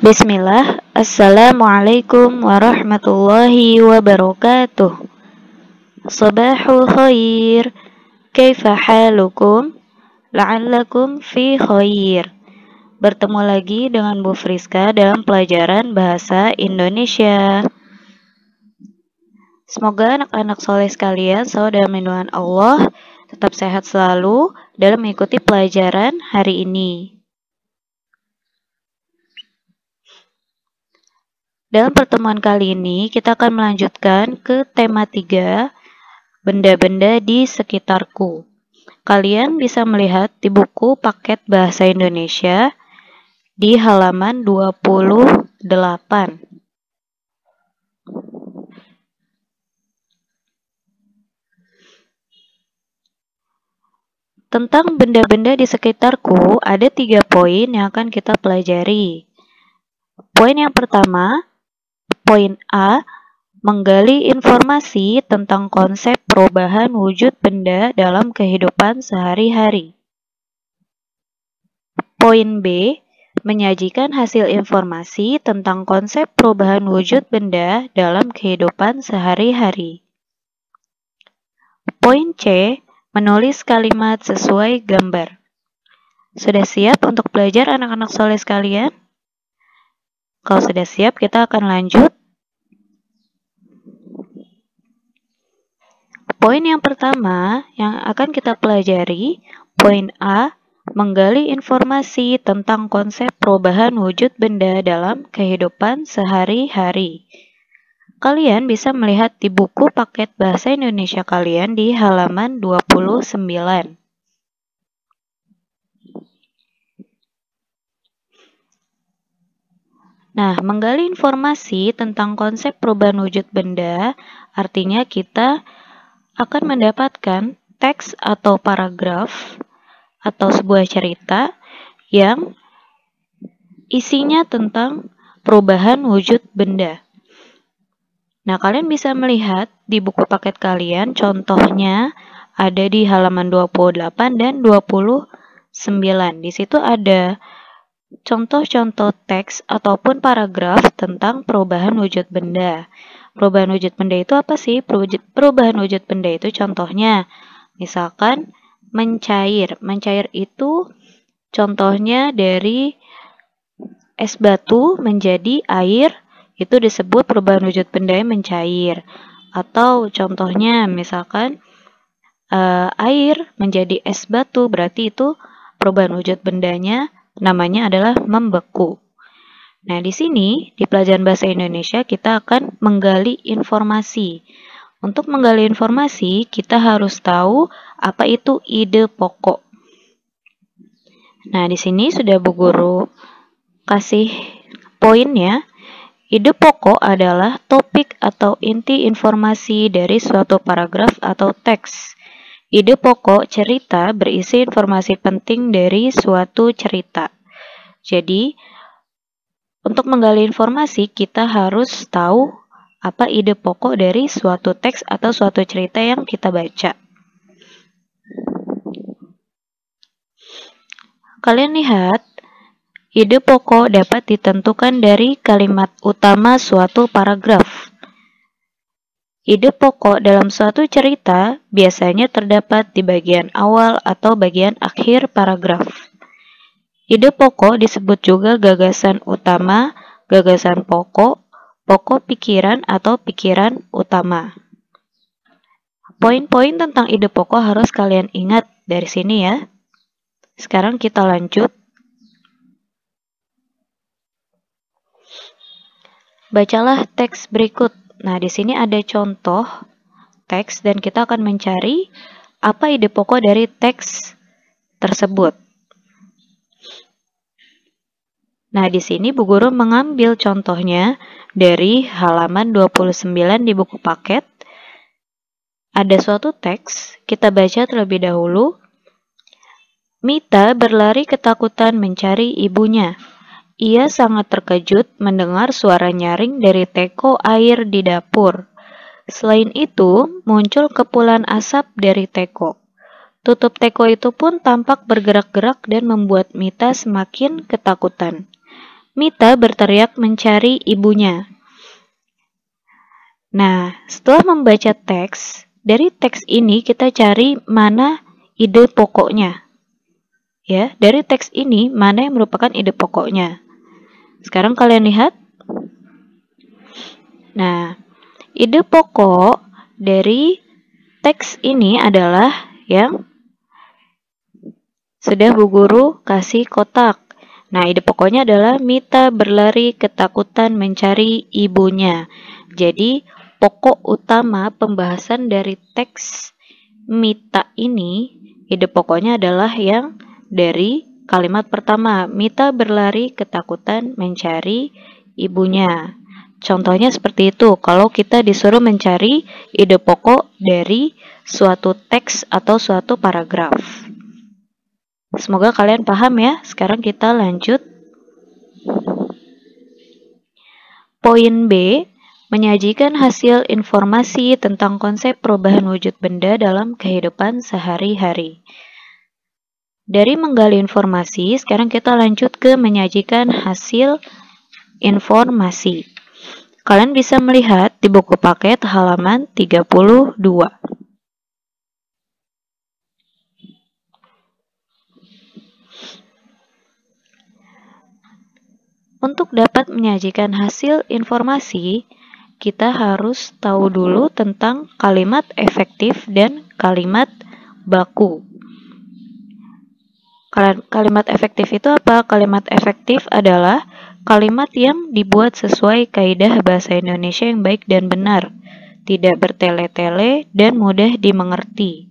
Bismillah, Assalamualaikum warahmatullahi wabarakatuh. Sabahul khair, kaifa halukum? La'allakum fi khair. Bertemu lagi dengan Bu Friska dalam pelajaran Bahasa Indonesia. Semoga anak-anak soleh sekalian selalu dalam lindungan Allah, tetap sehat selalu dalam mengikuti pelajaran hari ini. Dalam pertemuan kali ini, kita akan melanjutkan ke tema 3, benda-benda di sekitarku. Kalian bisa melihat di buku paket Bahasa Indonesia di halaman 28. Tentang benda-benda di sekitarku, ada 3 poin yang akan kita pelajari. Poin yang pertama, poin A, menggali informasi tentang konsep perubahan wujud benda dalam kehidupan sehari-hari. Poin B, menyajikan hasil informasi tentang konsep perubahan wujud benda dalam kehidupan sehari-hari. Poin C, menulis kalimat sesuai gambar. Sudah siap untuk belajar anak-anak soleh sekalian? Kalau sudah siap, kita akan lanjut. Poin yang pertama yang akan kita pelajari, poin A, menggali informasi tentang konsep perubahan wujud benda dalam kehidupan sehari-hari. Kalian bisa melihat di buku paket Bahasa Indonesia kalian di halaman 29. Nah, menggali informasi tentang konsep perubahan wujud benda, artinya kita akan mendapatkan teks atau paragraf atau sebuah cerita yang isinya tentang perubahan wujud benda. Nah, kalian bisa melihat di buku paket kalian, contohnya ada di halaman 28 dan 29. Di situ ada contoh-contoh teks ataupun paragraf tentang perubahan wujud benda. Perubahan wujud benda itu apa sih? Perubahan wujud benda itu contohnya, misalkan mencair. Mencair itu contohnya dari es batu menjadi air, itu disebut perubahan wujud benda yang mencair. Atau contohnya misalkan air menjadi es batu, berarti itu perubahan wujud bendanya namanya adalah membeku. Nah, di sini di pelajaran Bahasa Indonesia kita akan menggali informasi. Untuk menggali informasi, kita harus tahu apa itu ide pokok. Nah, di sini sudah Bu Guru kasih poinnya. Ide pokok adalah topik atau inti informasi dari suatu paragraf atau teks. Ide pokok cerita berisi informasi penting dari suatu cerita. Jadi, untuk menggali informasi, kita harus tahu apa ide pokok dari suatu teks atau suatu cerita yang kita baca. Kalian lihat, ide pokok dapat ditentukan dari kalimat utama suatu paragraf. Ide pokok dalam suatu cerita biasanya terdapat di bagian awal atau bagian akhir paragraf. Ide pokok disebut juga gagasan utama, gagasan pokok, pokok pikiran atau pikiran utama. Poin-poin tentang ide pokok harus kalian ingat dari sini ya. Sekarang kita lanjut. Bacalah teks berikut. Nah, di sini ada contoh teks dan kita akan mencari apa ide pokok dari teks tersebut. Nah, di sini Bu Guru mengambil contohnya dari halaman 29 di buku paket. Ada suatu teks, kita baca terlebih dahulu. Mita berlari ketakutan mencari ibunya. Ia sangat terkejut mendengar suara nyaring dari teko air di dapur. Selain itu, muncul kepulan asap dari teko. Tutup teko itu pun tampak bergerak-gerak dan membuat Mita semakin ketakutan. Mita berteriak mencari ibunya. Nah, setelah membaca teks, dari teks ini kita cari mana ide pokoknya. Ya, dari teks ini mana yang merupakan ide pokoknya. Sekarang kalian lihat. Nah, ide pokok dari teks ini adalah yang sudah Bu Guru kasih kotak. Nah, ide pokoknya adalah Mita berlari ketakutan mencari ibunya. Jadi, pokok utama pembahasan dari teks Mita ini, ide pokoknya adalah yang dari kalimat pertama, Mita berlari ketakutan mencari ibunya. Contohnya seperti itu, kalau kita disuruh mencari ide pokok dari suatu teks atau suatu paragraf. Semoga kalian paham ya. Sekarang kita lanjut. Poin B, menyajikan hasil informasi tentang konsep perubahan wujud benda dalam kehidupan sehari-hari. Dari menggali informasi, sekarang kita lanjut ke menyajikan hasil informasi. Kalian bisa melihat di buku paket halaman 32. Untuk dapat menyajikan hasil informasi, kita harus tahu dulu tentang kalimat efektif dan kalimat baku. Kalimat efektif itu apa? Kalimat efektif adalah kalimat yang dibuat sesuai kaidah bahasa Indonesia yang baik dan benar, tidak bertele-tele dan mudah dimengerti.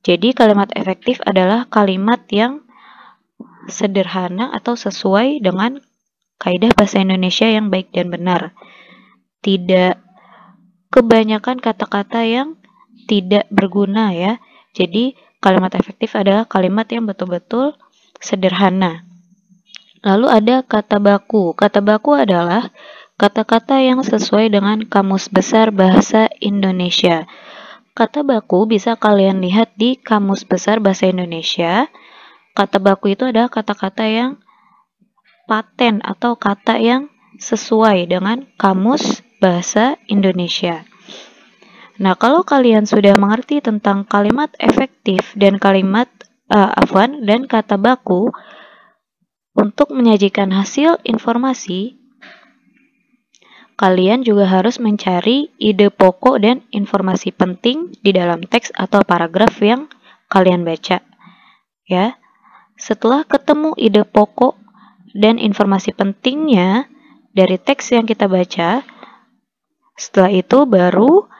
Jadi kalimat efektif adalah kalimat yang sederhana atau sesuai dengan kaidah bahasa Indonesia yang baik dan benar. Tidak kebanyakan kata-kata yang tidak berguna ya. Jadi kalimat efektif adalah kalimat yang betul-betul sederhana. Lalu ada kata baku. Kata baku adalah kata-kata yang sesuai dengan Kamus Besar Bahasa Indonesia. Kata baku bisa kalian lihat di Kamus Besar Bahasa Indonesia. Kata baku itu adalah kata-kata yang paten atau kata yang sesuai dengan Kamus Bahasa Indonesia. Nah, kalau kalian sudah mengerti tentang kalimat efektif dan dan kata baku, untuk menyajikan hasil informasi, kalian juga harus mencari ide pokok dan informasi penting di dalam teks atau paragraf yang kalian baca. Ya. Setelah ketemu ide pokok dan informasi pentingnya dari teks yang kita baca, setelah itu baru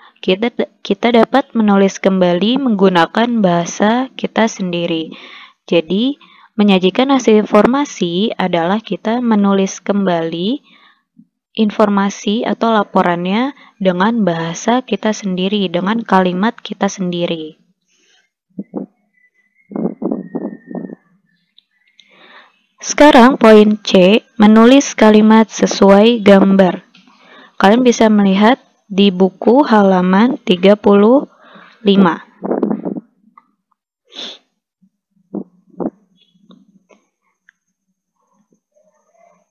kita dapat menulis kembali menggunakan bahasa kita sendiri. Jadi, menyajikan hasil informasi adalah kita menulis kembali informasi atau laporannya dengan bahasa kita sendiri, dengan kalimat kita sendiri. Sekarang poin C, menulis kalimat sesuai gambar. Kalian bisa melihat di buku halaman 35.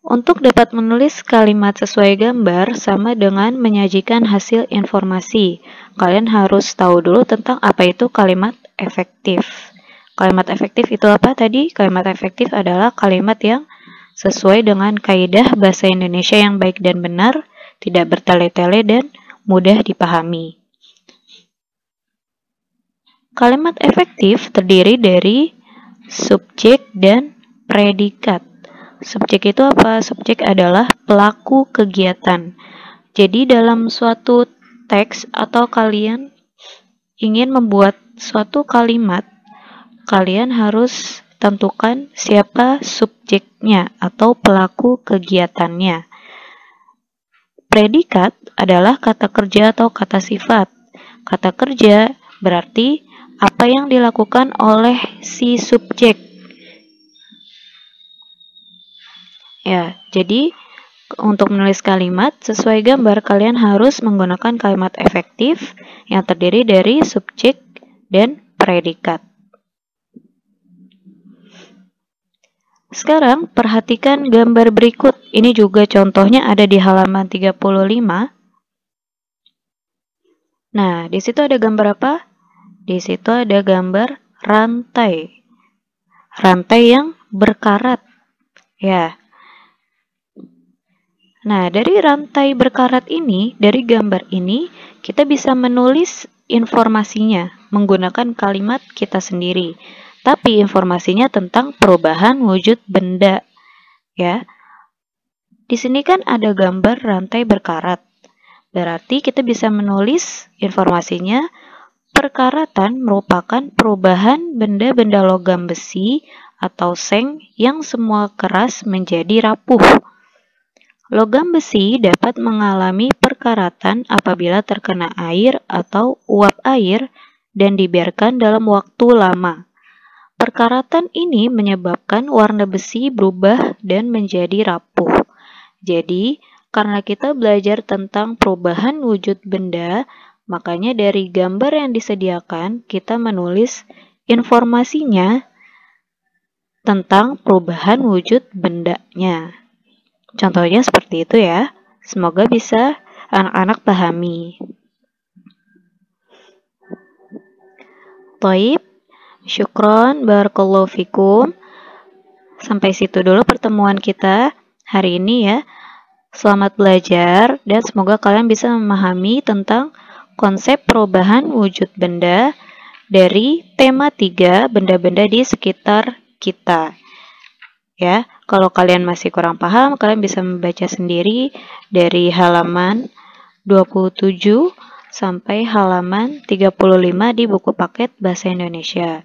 Untuk dapat menulis kalimat sesuai gambar sama dengan menyajikan hasil informasi. Kalian harus tahu dulu tentang apa itu kalimat efektif. Kalimat efektif itu apa tadi? Kalimat efektif adalah kalimat yang sesuai dengan kaidah bahasa Indonesia yang baik dan benar, tidak bertele-tele dan mudah dipahami. Kalimat efektif terdiri dari subjek dan predikat. Subjek itu apa? Subjek adalah pelaku kegiatan. Jadi dalam suatu teks atau kalian ingin membuat suatu kalimat, kalian harus tentukan siapa subjeknya atau pelaku kegiatannya. Predikat adalah kata kerja atau kata sifat. Kata kerja berarti apa yang dilakukan oleh si subjek. Ya, jadi untuk menulis kalimat sesuai gambar, kalian harus menggunakan kalimat efektif yang terdiri dari subjek dan predikat. Sekarang perhatikan gambar berikut. Ini juga contohnya ada di halaman 35. Nah, di situ ada gambar apa? Di situ ada gambar rantai. Rantai yang berkarat. Ya. Nah, dari rantai berkarat ini, dari gambar ini, kita bisa menulis informasinya menggunakan kalimat kita sendiri. Tapi informasinya tentang perubahan wujud benda. Ya. Di sini kan ada gambar rantai berkarat. Berarti kita bisa menulis informasinya, perkaratan merupakan perubahan benda-benda logam besi atau seng yang semua keras menjadi rapuh. Logam besi dapat mengalami perkaratan apabila terkena air atau uap air dan dibiarkan dalam waktu lama. Perkaratan ini menyebabkan warna besi berubah dan menjadi rapuh. Jadi, karena kita belajar tentang perubahan wujud benda, makanya dari gambar yang disediakan, kita menulis informasinya tentang perubahan wujud bendanya. Contohnya seperti itu ya. Semoga bisa anak-anak pahami. Taib, syukron, barakallahu fikum. Sampai situ dulu pertemuan kita hari ini ya. Selamat belajar dan semoga kalian bisa memahami tentang konsep perubahan wujud benda dari tema 3 benda-benda di sekitar kita. Ya, kalau kalian masih kurang paham, kalian bisa membaca sendiri dari halaman 27 sampai halaman 35 di buku paket Bahasa Indonesia.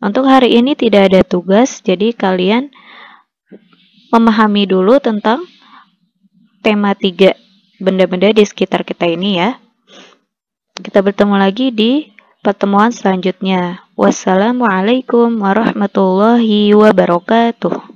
Untuk hari ini tidak ada tugas, jadi kalian memahami dulu tentang tema 3 benda-benda di sekitar kita ini ya. Kita bertemu lagi di pertemuan selanjutnya. Wassalamualaikum warahmatullahi wabarakatuh.